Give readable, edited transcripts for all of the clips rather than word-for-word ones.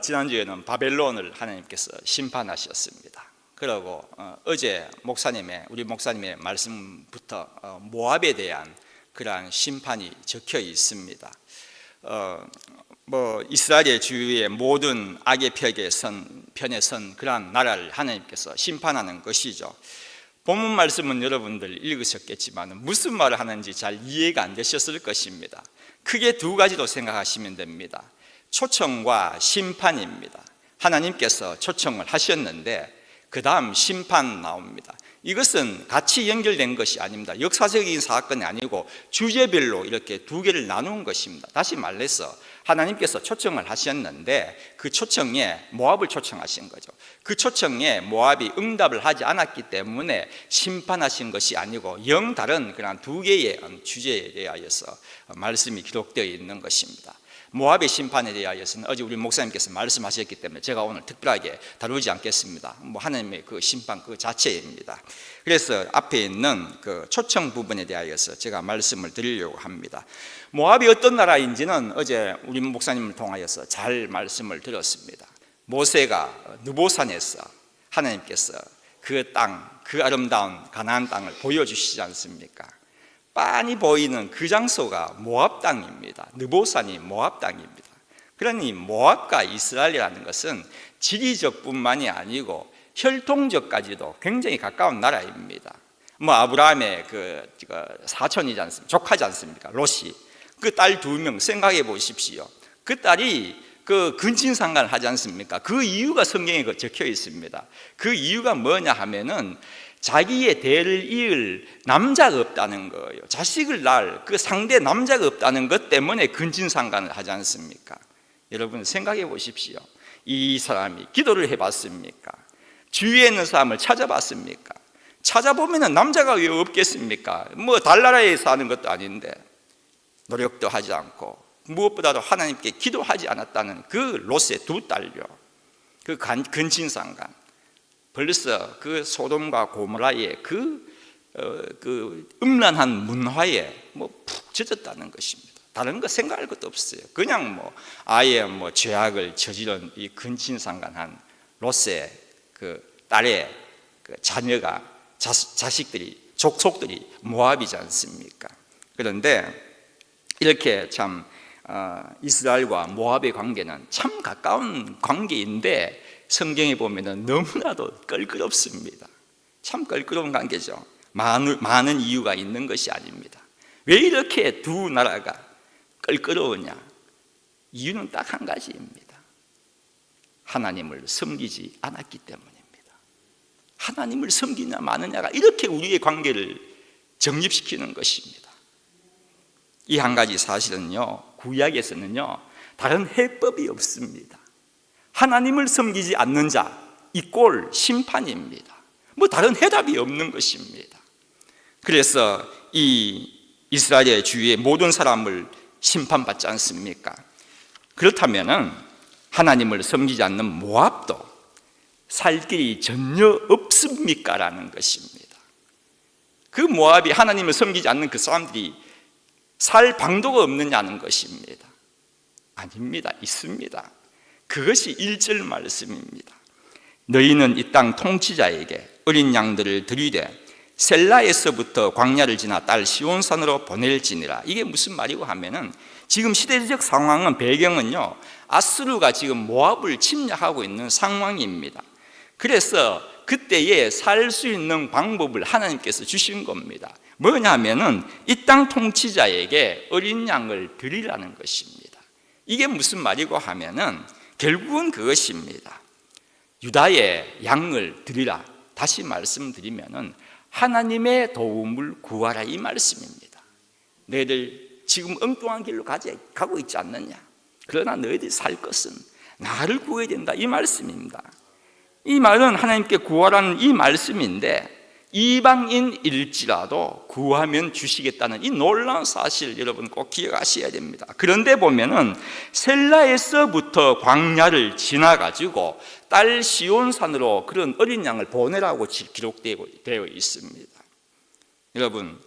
지난주에는 바벨론을 하나님께서 심판하셨습니다. 그리고 어제 우리 목사님의 말씀부터 모압에 대한 그러한 심판이 적혀 있습니다. 이스라엘의 주위의 모든 악의 편에 선 그러한 나라를 하나님께서 심판하는 것이죠. 본문 말씀은 여러분들 읽으셨겠지만 무슨 말을 하는지 잘 이해가 안 되셨을 것입니다. 크게 두 가지로 생각하시면 됩니다. 초청과 심판입니다. 하나님께서 초청을 하셨는데 그 다음 심판 나옵니다. 이것은 같이 연결된 것이 아닙니다. 역사적인 사건이 아니고 주제별로 이렇게 두 개를 나눈 것입니다. 다시 말해서 하나님께서 초청을 하셨는데 그 초청에 모압을 초청하신 거죠. 그 초청에 모압이 응답을 하지 않았기 때문에 심판하신 것이 아니고 영 다른 그런 두 개의 주제에 대하여서 말씀이 기록되어 있는 것입니다. 모압의 심판에 대하여서는 어제 우리 목사님께서 말씀하셨기 때문에 제가 오늘 특별하게 다루지 않겠습니다. 하나님의 그 심판 그 자체입니다. 그래서 앞에 있는 그 초청 부분에 대하여서 제가 말씀을 드리려고 합니다. 모압이 어떤 나라인지는 어제 우리 목사님을 통하여서 잘 말씀을 드렸습니다. 모세가 느보산에서 하나님께서 그 땅, 그 아름다운 가나안 땅을 보여주시지 않습니까? 빤히 보이는 그 장소가 모압 땅입니다. 느보산이 모압 땅입니다. 그러니 모압과 이스라엘이라는 것은 지리적뿐만이 아니고 혈통적까지도 굉장히 가까운 나라입니다. 아브라함의 그 사촌이지 않습니까? 조카지 않습니까? 롯이. 그 딸 2명 생각해 보십시오. 그 딸이 그 근친상간을 하지 않습니까? 그 이유가 성경에 적혀 있습니다. 그 이유가 뭐냐 하면은 자기의 대를 이을 남자가 없다는 거예요. 자식을 낳을 그 상대 남자가 없다는 것 때문에 근친상간을 하지 않습니까? 여러분 생각해 보십시오. 이 사람이 기도를 해봤습니까? 주위에 있는 사람을 찾아봤습니까? 찾아보면 남자가 왜 없겠습니까? 달나라에 사는 것도 아닌데 노력도 하지 않고 무엇보다도 하나님께 기도하지 않았다는 그 롯의 두 딸요. 그 근친상간. 벌써 그 소돔과 고모라의 그 음란한 문화에 푹 젖었다는 것입니다. 다른 거 생각할 것도 없어요. 그냥 아예 죄악을 저지른 이 근친상간한 롯의 그 딸의 그 자녀가 자식들이 족속들이 모압이지 않습니까? 그런데 이렇게 참 이스라엘과 모압의 관계는 참 가까운 관계인데 성경에 보면 너무나도 껄끄럽습니다. 참 껄끄러운 관계죠. 많은 이유가 있는 것이 아닙니다. 왜 이렇게 두 나라가 껄끄러우냐? 이유는 딱 한 가지입니다. 하나님을 섬기지 않았기 때문입니다. 하나님을 섬기냐 마느냐가 이렇게 우리의 관계를 정립시키는 것입니다. 이 한 가지 사실은요, 구약에서는요 다른 해법이 없습니다. 하나님을 섬기지 않는 자 이꼴 심판입니다. 다른 해답이 없는 것입니다. 그래서 이 이스라엘의 주위의 모든 사람을 심판받지 않습니까? 그렇다면은 하나님을 섬기지 않는 모압도 살 길이 전혀 없습니까? 라는 것입니다. 그 모압이 하나님을 섬기지 않는 그 사람들이 살 방도가 없느냐는 것입니다. 아닙니다. 있습니다. 그것이 1절 말씀입니다. 너희는 이 땅 통치자에게 어린 양들을 드리되 셀라에서부터 광야를 지나 딸 시온산으로 보낼지니라. 이게 무슨 말이고 하면은 지금 시대적 상황은 배경은요 아수르가 지금 모압을 침략하고 있는 상황입니다. 그래서 그때에 살 수 있는 방법을 하나님께서 주신 겁니다. 뭐냐 하면은 이 땅 통치자에게 어린 양을 드리라는 것입니다. 이게 무슨 말이고 하면은 결국은 그것입니다. 유다의 양을 드리라. 다시 말씀드리면은 하나님의 도움을 구하라 이 말씀입니다. 너희들 지금 엉뚱한 길로 가고 있지 않느냐? 그러나 너희들이 살 것은 나를 구해야 된다 이 말씀입니다. 이 말은 하나님께 구하라는 이 말씀인데 이방인일지라도 구하면 주시겠다는 이 놀라운 사실 여러분 꼭 기억하셔야 됩니다. 그런데 보면은 셀라에서부터 광야를 지나가지고 딸 시온산으로 그런 어린 양을 보내라고 기록되어 있습니다. 여러분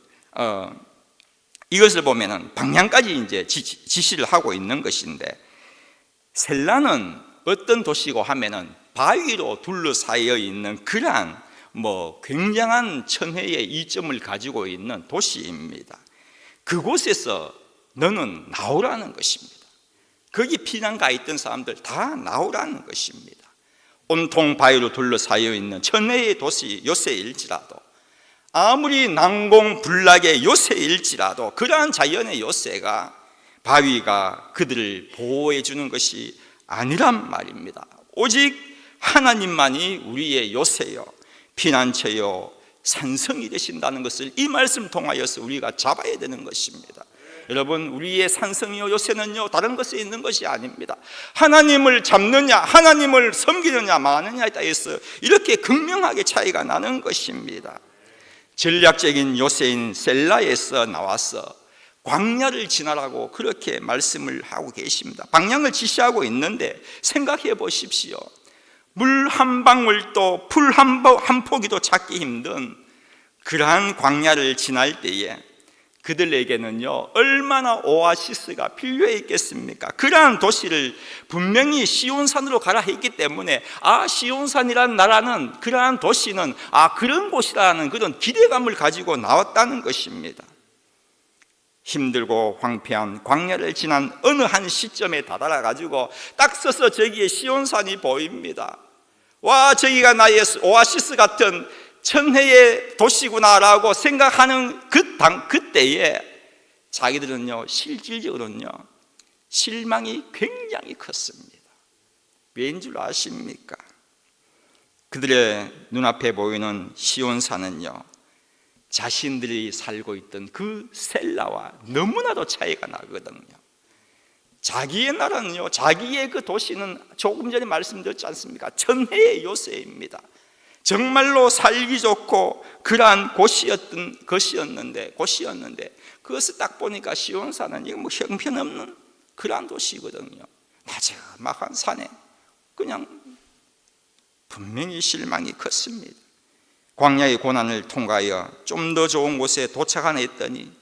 이것을 보면은 방향까지 이제 지시를 하고 있는 것인데 셀라는 어떤 도시고 하면은 바위로 둘러싸여 있는 그러한 굉장한 천혜의 이점을 가지고 있는 도시입니다. 그곳에서 너는 나오라는 것입니다. 거기 피난 가 있던 사람들 다 나오라는 것입니다. 온통 바위로 둘러싸여 있는 천혜의 도시 요새일지라도, 아무리 난공불락의 요새일지라도 그러한 자연의 요새가, 바위가 그들을 보호해 주는 것이 아니란 말입니다. 오직 하나님만이 우리의 요새요, 피난처요, 산성이 되신다는 것을 이 말씀 통하여서 우리가 잡아야 되는 것입니다. 여러분, 우리의 산성이요 요새는요 다른 것에 있는 것이 아닙니다. 하나님을 잡느냐 하나님을 섬기느냐 마느냐에 따라서 이렇게 극명하게 차이가 나는 것입니다. 전략적인 요새인 셀라에서 나와서 광야를 지나라고 그렇게 말씀을 하고 계십니다. 방향을 지시하고 있는데 생각해 보십시오. 물 한 방울도 풀 한 포기도 찾기 힘든 그러한 광야를 지날 때에 그들에게는요 얼마나 오아시스가 필요해 있겠습니까? 그러한 도시를 분명히 시온산으로 가라 했기 때문에 시온산이라는 나라는, 그러한 도시는 그런 곳이라는 그런 기대감을 가지고 나왔다는 것입니다. 힘들고 황폐한 광야를 지난 어느 한 시점에 다다라 가지고 딱 서서 저기에 시온산이 보입니다. 와, 저기가 나의 오아시스 같은 천혜의 도시구나라고 생각하는 그때에 자기들은요 실질적으로는요 실망이 굉장히 컸습니다. 왜인 줄 아십니까? 그들의 눈앞에 보이는 시온산은요 자신들이 살고 있던 그 셀라와 너무나도 차이가 나거든요. 자기의 나라는요, 자기의 그 도시는 조금 전에 말씀드렸지 않습니까? 천혜의 요새입니다. 정말로 살기 좋고 그러한 곳이었는데 그것을 딱 보니까 시온산은 형편없는 그러한 도시거든요. 나지막한 산에 그냥 분명히 실망이 컸습니다. 광야의 고난을 통과하여 좀 더 좋은 곳에 도착하나 했더니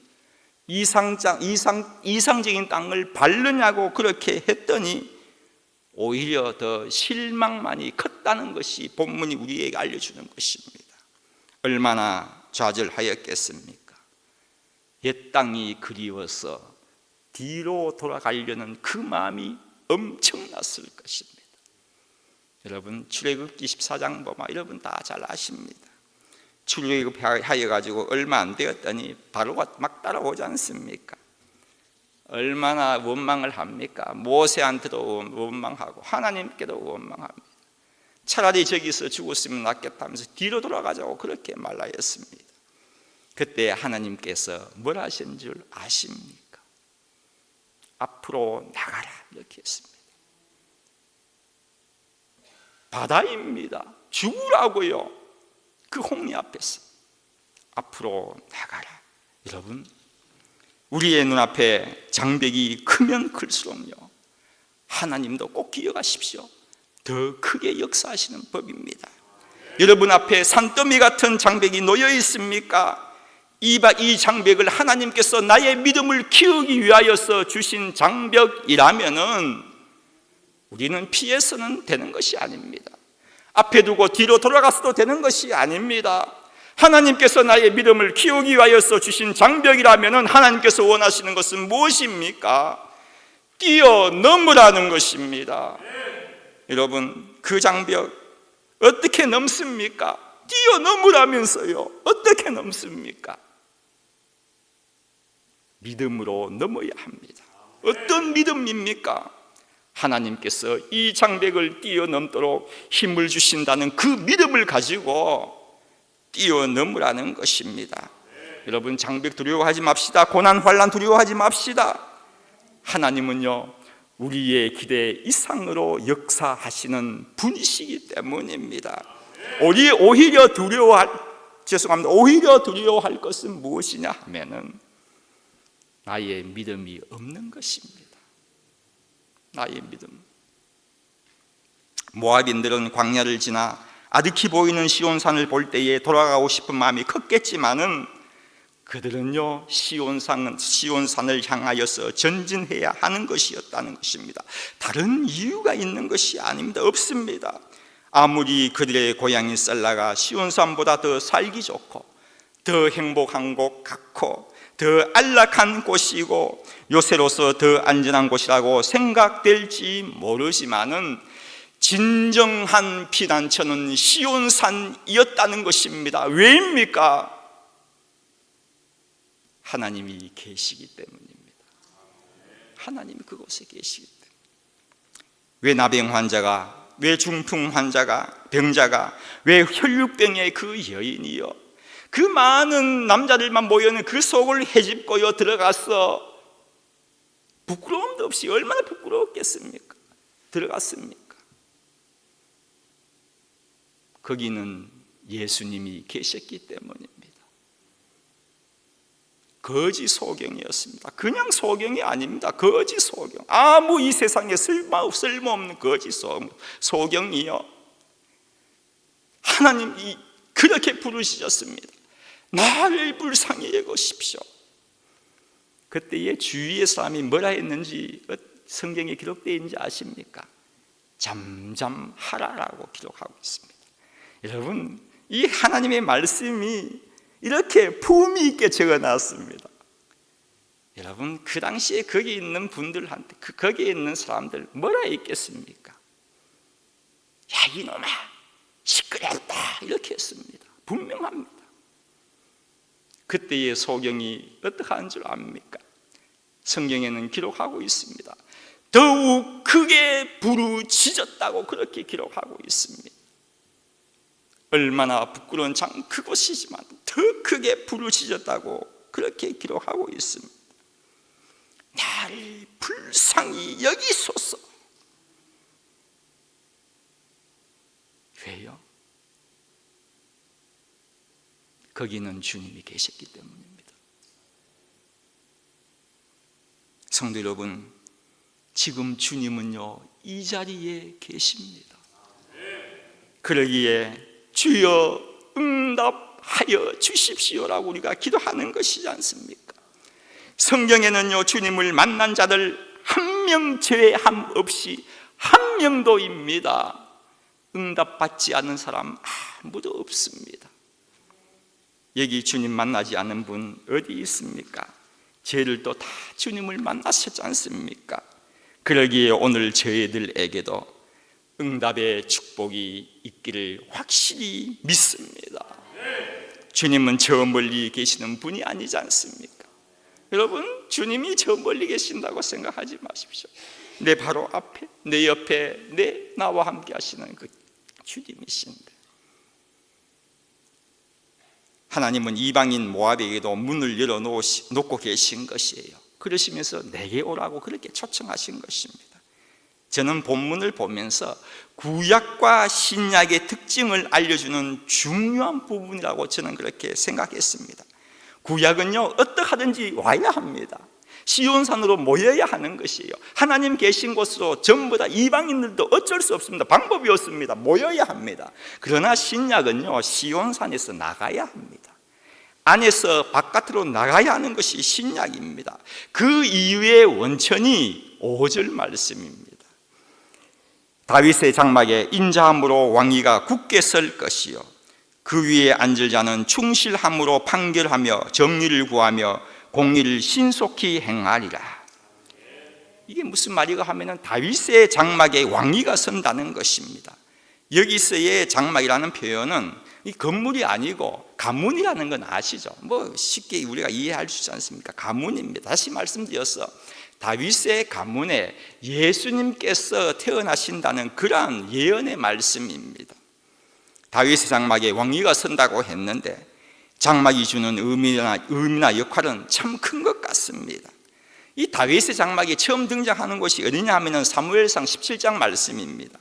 이상적인 땅을 밟느냐고 그렇게 했더니 오히려 더 실망만이 컸다는 것이 본문이 우리에게 알려주는 것입니다. 얼마나 좌절하였겠습니까? 옛 땅이 그리워서 뒤로 돌아가려는 그 마음이 엄청났을 것입니다. 여러분, 출애굽기 14장 보면 여러분 다 잘 아십니다. 출애굽하여 가지고 얼마 안 되었더니 바로가 막 따라오지 않습니까? 얼마나 원망을 합니까? 모세한테도 원망하고 하나님께도 원망합니다. 차라리 저기서 죽었으면 낫겠다면서 뒤로 돌아가자고 그렇게 말하였습니다. 그때 하나님께서 뭘 하신 줄 아십니까? 앞으로 나가라 이렇게 했습니다. 바다입니다. 죽으라고요. 그 홍리 앞에서 앞으로 나가라. 여러분, 우리의 눈앞에 장벽이 크면 클수록요 하나님도 꼭 기억하십시오. 더 크게 역사하시는 법입니다. 여러분 앞에 산더미 같은 장벽이 놓여 있습니까? 이 장벽을 하나님께서 나의 믿음을 키우기 위하여서 주신 장벽이라면은 우리는 피해서는 되는 것이 아닙니다. 앞에 두고 뒤로 돌아가서도 되는 것이 아닙니다. 하나님께서 나의 믿음을 키우기 위하여서 주신 장벽이라면 하나님께서 원하시는 것은 무엇입니까? 뛰어넘으라는 것입니다. 여러분, 그 장벽 어떻게 넘습니까? 뛰어넘으라면서요. 어떻게 넘습니까? 믿음으로 넘어야 합니다. 어떤 믿음입니까? 하나님께서 이 장벽을 뛰어넘도록 힘을 주신다는 그 믿음을 가지고 뛰어넘으라는 것입니다. 여러분, 장벽 두려워하지 맙시다. 고난 환난 두려워하지 맙시다. 하나님은요 우리의 기대 이상으로 역사하시는 분이시기 때문입니다. 오히려 두려워할 것은 무엇이냐 하면은 나의 믿음이 없는 것입니다. 나의 믿음. 모압인들은 광야를 지나 아득히 보이는 시온산을 볼 때에 돌아가고 싶은 마음이 컸겠지만은 그들은요 시온산을 향하여서 전진해야 하는 것이었다는 것입니다. 다른 이유가 있는 것이 아닙니다. 없습니다. 아무리 그들의 고향인 셀라가 시온산보다 더 살기 좋고 더 행복한 곳 같고 더 안락한 곳이고 요새로서 더 안전한 곳이라고 생각될지 모르지만은 진정한 피난처는 시온산이었다는 것입니다. 왜입니까? 하나님이 계시기 때문입니다. 하나님이 그곳에 계시기 때문에. 왜 나병 환자가, 왜 중풍 환자가, 병자가, 왜 혈육병의 그 여인이요, 그 많은 남자들만 모여있는 그 속을 헤집고요 들어가서 부끄러움도 없이 얼마나 부끄러웠겠습니까? 들어갔습니까? 거기는 예수님이 계셨기 때문입니다. 거짓 소경이었습니다. 그냥 소경이 아닙니다. 거짓 소경. 아무 이 세상에 쓸모없는 거짓 소경이요. 하나님이 그렇게 부르시셨습니다. 나를 불쌍히 여기십시오. 그때의 주위의 사람이 뭐라 했는지 성경에 기록되어 있는지 아십니까? 잠잠하라라고 기록하고 있습니다. 여러분, 이 하나님의 말씀이 이렇게 품위 있게 적어놨습니다. 여러분, 그 당시에 거기 있는 분들한테, 거기에 있는 사람들 뭐라 했겠습니까? 야, 이놈아, 시끄럽다, 이렇게 했습니다. 분명합니다. 그때의 소경이 어떻게 한 줄 압니까? 성경에는 기록하고 있습니다. 더욱 크게 부르짖었다고 그렇게 기록하고 있습니다. 얼마나 부끄러운 그곳이지만 더 크게 부르짖었다고 그렇게 기록하고 있습니다. 나를 불쌍히 여기소서. 왜요? 거기는 주님이 계셨기 때문입니다. 성도 여러분, 지금 주님은요 이 자리에 계십니다. 그러기에 주여 응답하여 주십시오라고 우리가 기도하는 것이지 않습니까? 성경에는요 주님을 만난 자들 한 명 제외함 없이 한 명도입니다. 응답받지 않은 사람 아무도 없습니다. 여기 주님 만나지 않은 분 어디 있습니까? 저희들도 다 주님을 만나셨지 않습니까? 그러기에 오늘 저희들에게도 응답의 축복이 있기를 확실히 믿습니다. 주님은 저 멀리 계시는 분이 아니지 않습니까? 여러분, 주님이 저 멀리 계신다고 생각하지 마십시오. 내 바로 앞에, 내 옆에, 나와 함께 하시는 그 주님이신데, 하나님은 이방인 모압에게도 문을 열어놓고 계신 것이에요. 그러시면서 내게 오라고 그렇게 초청하신 것입니다. 저는 본문을 보면서 구약과 신약의 특징을 알려주는 중요한 부분이라고 저는 그렇게 생각했습니다. 구약은요 어떻게 하든지 와야 합니다. 시온산으로 모여야 하는 것이에요. 하나님 계신 곳으로 전부 다 이방인들도 어쩔 수 없습니다. 방법이 없습니다. 모여야 합니다. 그러나 신약은요 시온산에서 나가야 합니다. 안에서 바깥으로 나가야 하는 것이 신약입니다. 그 이유의 원천이 5절 말씀입니다. 다윗의 장막에 인자함으로 왕위가 굳게 설 것이요 그 위에 앉을 자는 충실함으로 판결하며 정의를 구하며 공의를 신속히 행하리라. 이게 무슨 말이가 하면은 다윗의 장막에 왕위가 선다는 것입니다. 여기서의 장막이라는 표현은 이 건물이 아니고 가문이라는 건 아시죠? 뭐 쉽게 우리가 이해할 수 있지 않습니까? 가문입니다. 다시 말씀드려서 다윗의 가문에 예수님께서 태어나신다는 그러한 예언의 말씀입니다. 다윗의 장막에 왕위가 선다고 했는데 장막이 주는 의미나 역할은 참 큰 것 같습니다. 이 다윗의 장막이 처음 등장하는 곳이 어디냐 하면 사무엘상 17장 말씀입니다.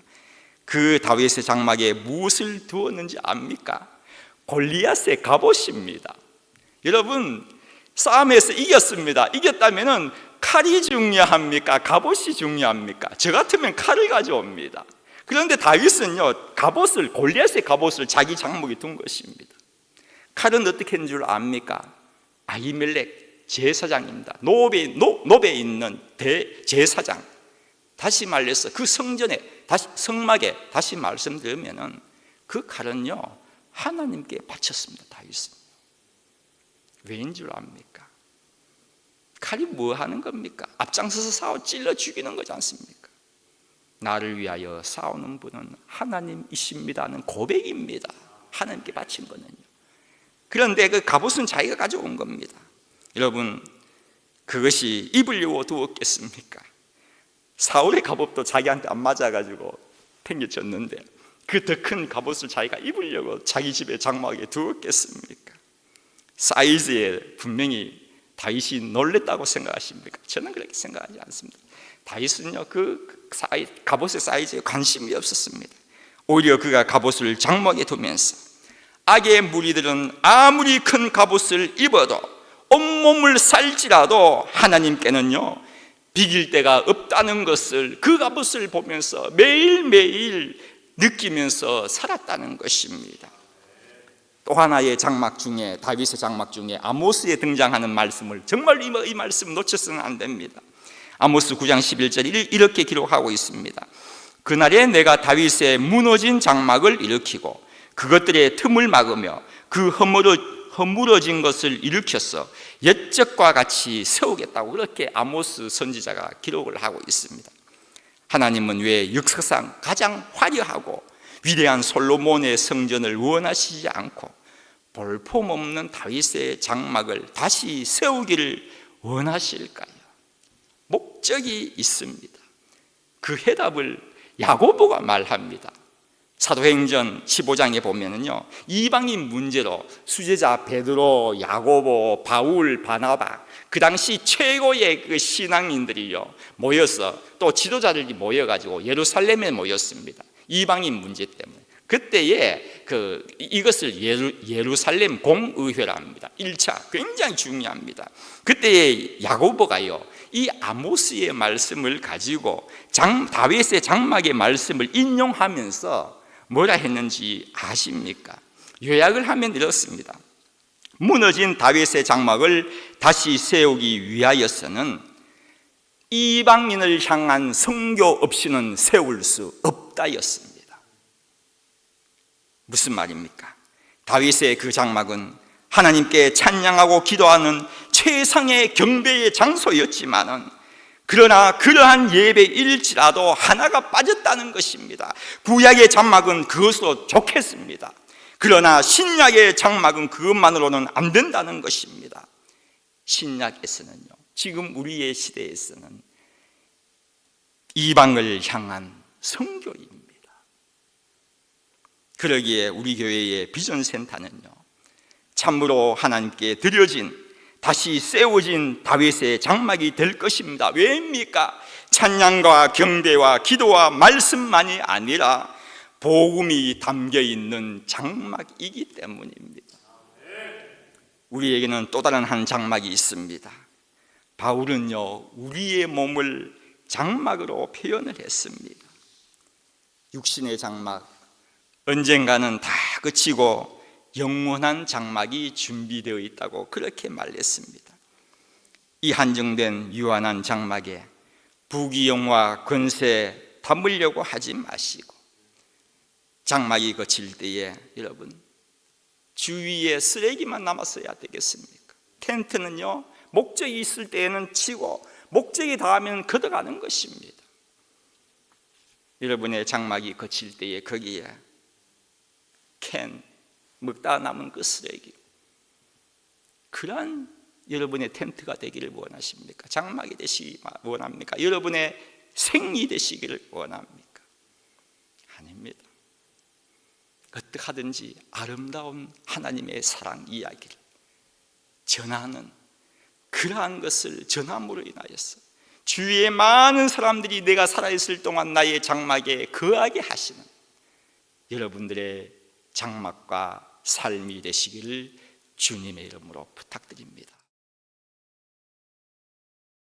그 다윗의 장막에 무엇을 두었는지 압니까? 골리앗의 갑옷입니다. 여러분, 싸움에서 이겼습니다. 이겼다면 칼이 중요합니까? 갑옷이 중요합니까? 저 같으면 칼을 가져옵니다. 그런데 다윗은요 갑옷을, 골리앗의 갑옷을 자기 장막에 둔 것입니다. 칼은 어떻게 했는 줄 압니까? 아히멜렉 제사장입니다. 노베에 있는 대제사장. 다시 말해서 그 성전에, 성막에 다시 말씀드리면은 그 칼은요 하나님께 바쳤습니다. 다윗은. 왜인 줄 압니까? 칼이 뭐 하는 겁니까? 앞장서서 싸워 찔러 죽이는 거지 않습니까? 나를 위하여 싸우는 분은 하나님이십니다는 고백입니다. 하나님께 바친 거는요. 그런데 그 갑옷은 자기가 가져온 겁니다. 여러분, 그것이 입으려고 두었겠습니까? 사울의 갑옷도 자기한테 안 맞아가지고 팽개쳤는데 그 더 큰 갑옷을 자기가 입으려고 자기 집에 장막에 두었겠습니까? 사이즈에 분명히 다윗이 놀랬다고 생각하십니까? 저는 그렇게 생각하지 않습니다. 다윗은요 그 갑옷의 사이즈에 관심이 없었습니다. 오히려 그가 갑옷을 장막에 두면서 악의 무리들은 아무리 큰 갑옷을 입어도 온몸을 살지라도 하나님께는요 비길 데가 없다는 것을 그 갑옷을 보면서 매일매일 느끼면서 살았다는 것입니다. 또 하나의 장막 중에, 다윗의 장막 중에 아모스에 등장하는 말씀을, 정말 이 말씀 놓쳐서는 안 됩니다. 아모스 9장 11절 이렇게 기록하고 있습니다. 그날에 내가 다윗의 무너진 장막을 일으키고 그것들의 틈을 막으며 그 허물어진 것을 일으켜서 옛적과 같이 세우겠다고 그렇게 아모스 선지자가 기록을 하고 있습니다. 하나님은 왜 역사상 가장 화려하고 위대한 솔로몬의 성전을 원하시지 않고 볼품없는 다윗의 장막을 다시 세우기를 원하실까요? 목적이 있습니다. 그 해답을 야고보가 말합니다. 사도행전 15장에 보면은요, 이방인 문제로 수제자 베드로, 야고보, 바울, 바나바, 그 당시 최고의 그 신앙인들이요 모여서, 또 지도자들이 모여가지고 예루살렘에 모였습니다. 이방인 문제 때문에. 그때에 이것을 예루살렘 공의회랍니다. 1차 굉장히 중요합니다. 그때에 야고보가요 이 아모스의 말씀을 가지고 다윗의 장막의 말씀을 인용하면서 뭐라 했는지 아십니까? 요약을 하면 이렇습니다. 무너진 다윗의 장막을 다시 세우기 위하여서는 이방인을 향한 선교 없이는 세울 수 없다였습니다. 무슨 말입니까? 다윗의 그 장막은 하나님께 찬양하고 기도하는 최상의 경배의 장소였지만은, 그러나 그러한 예배일지라도 하나가 빠졌다는 것입니다. 구약의 장막은 그것으로 좋겠습니다. 그러나 신약의 장막은 그것만으로는 안 된다는 것입니다. 신약에서는요, 지금 우리의 시대에서는 이방을 향한 선교입니다. 그러기에 우리 교회의 비전센터는요, 참으로 하나님께 드려진, 다시 세워진 다윗의 장막이 될 것입니다. 왜입니까? 찬양과 경배와 기도와 말씀만이 아니라 복음이 담겨있는 장막이기 때문입니다. 우리에게는 또 다른 한 장막이 있습니다. 바울은요 우리의 몸을 장막으로 표현을 했습니다. 육신의 장막, 언젠가는 다 그치고 영원한 장막이 준비되어 있다고 그렇게 말했습니다. 이 한정된 유한한 장막에 부귀영화 권세 담으려고 하지 마시고, 장막이 거칠 때에 여러분 주위에 쓰레기만 남았어야 되겠습니까? 텐트는요 목적이 있을 때에는 치고 목적이 다하면 걷어가는 것입니다. 여러분의 장막이 거칠 때에 거기에 먹다 남은 그 쓰레기, 그러한 여러분의 텐트가 되기를 원하십니까? 장막이 되시기 원합니까? 여러분의 생이 되시기를 원합니까? 아닙니다. 어떻게 하든지 아름다운 하나님의 사랑 이야기를 전하는, 그러한 것을 전함으로 인하여서 주위의 많은 사람들이 내가 살아있을 동안 나의 장막에 거하게 하시는 여러분들의 장막과 삶이 되시기를 주님의 이름으로 부탁드립니다.